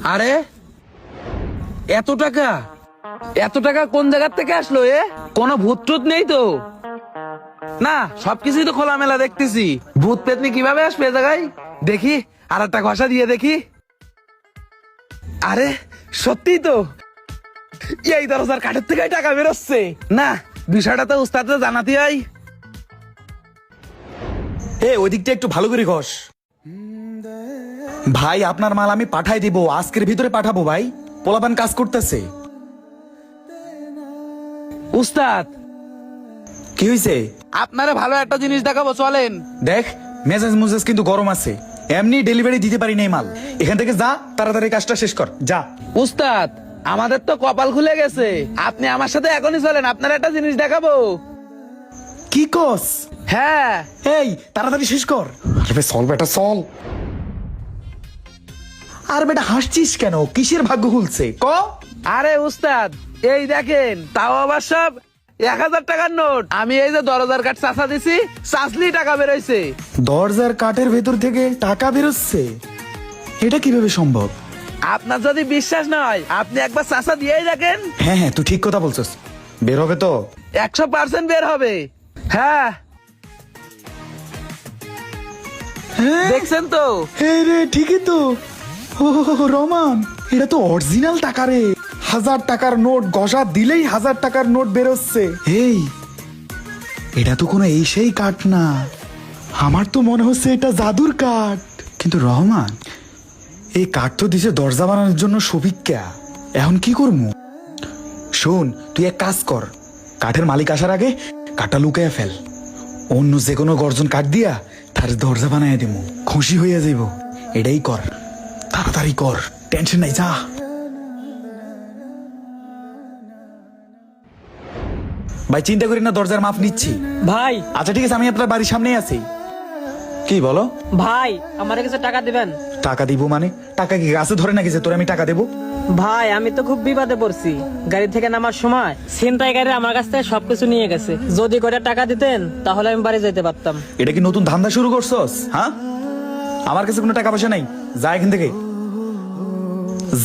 আরে এত টাকা, এত টাকা কোন জায়গা থেকে আসলো? কোনো ভূত টুত নেই তো? না, সবকিছুই তো খোলামেলা দেখতেছি। ভূত পেতনি কিভাবে আসবে এ জায়গায়? দেখি আর একটা ঘষা দিয়ে দেখি। আরে সত্যি তো, এই দরজার কাঠের থেকে টাকা বেরোচ্ছে। না, বিষয়টা তো উস্তাদকে জানাতে হয়। ওই দিকটা একটু ভালো করে ঘষ। ভাই আপনার মাল আমি পাঠাই দিব, আজকের ভিতরে পাঠাবো ভাই। পোলাপান কাজ করতেছে। উস্তাদ, কি হয়েছে? আপনারা ভালো একটা জিনিস দেখাবো, চলেন। দেখ, মেজাজ মুজাজ কিন্তু গরম আছে। এমনি ডেলিভারি দিতে পারি নাই মাল। এখান থেকে যা, তাড়াতাড়ি কাজটা শেষ কর, যা। উস্তাদ, আমাদের তো কপাল খুলে গেছে। আপনি আমার সাথে এখনই চলেন, আপনার একটা জিনিস দেখাবো। কি কস? হ্যাঁ, এই তাড়াতাড়ি শেষ কর। আরে চল বেটা চল। আর বেটা হাসছিস কেন? কিসের ভাগ্য খুলছে ক? আরে উস্তাদ, এই দেখেন, তাও আবার সব 1000 টাকার নোট। আমি এই যে দরজার কাঠ চাচা দিছি, চাচলি টাকা বেরোইছে। দরজার কাঠের ভেতর থেকে টাকা বেরোচ্ছে? এটা কিভাবে সম্ভব? আপনার যদি বিশ্বাস না হয়, আপনি একবার চাচা দিয়েই দেখেন। হ্যাঁ হ্যাঁ, তুই ঠিক কথা বলছিস। বের হবে তো? 100% বের হবে। হ্যাঁ, দেখছেন তো? হ্যাঁ রে, ঠিকই তো। ও রমান, এটা তো অরিজিনাল টাকা রে। 1000 টাকার নোট ঘষা দিলেই 1000 টাকার নোট বেরোচ্ছে। এই, এটা তো কোনো এই সেই কাঠ না। আমার তো মনে হচ্ছে এটা জাদুর কাঠ। কিন্তু রহমান, এই কাঠ তো দিছে দরজা বানানোর জন্য সবিকা। এখন কি করবো? শোন, তুই এক কাজ কর, কাঠের মালিক আসার আগে কাঠটা লুকাইয়া ফেল। অন্য যে কোনো গর্জন কাঠ দিয়া তার দরজা বানাইয়া দেব, খুশি হইয়া যাইব। এটাই কর, তাড়াতাড়ি কর, টেনশন নাই, যা। ভাই চিন্তা করি না, দরজার মাপ নিচ্ছি। ভাই আচ্ছা ঠিক আছে, আমি আপনার বাড়ির সামনেই আছি। কি বলো? ভাই আমার কাছে টাকা দিবেন? টাকা দিব মানে? টাকা কি গাছে ধরে নাকি যে তোর আমি টাকা দেবো? ভাই আমি তো খুব বিপদে পড়ছি। গাড়ি থেকে নামার সময় ছিনতাইকারী আমার কাছ থেকে সবকিছু নিয়ে গেছে। যদি করে টাকা দিতেন তাহলে আমি বাড়ি যেতে পারতাম। এটা কি নতুন ধান্দা শুরু করছস? হ্যাঁ, আমার কাছে কোনো টাকা পয়সা নাই, যা এখান থেকে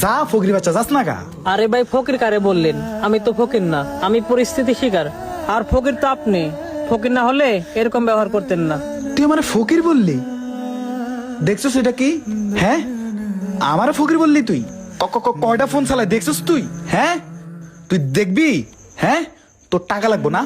যা। ফকির বাচ্চা, যাস না গা। আরে ভাই ফকির কারে বললেন? আমি তো ফকির না, আমি পরিস্থিতি শিকার। আর ফকির তো আপনি। ফকির না হলে এরকম ব্যবহার করতেন না। তুই আমার ফকির বললি? দেখছস এটা কি? হ্যাঁ, আমার ফকির বললি তুই? কয়টা ফোন চালায় দেখছস তুই? হ্যাঁ, তুই দেখবি? হ্যাঁ, তোর টাকা লাগবো না?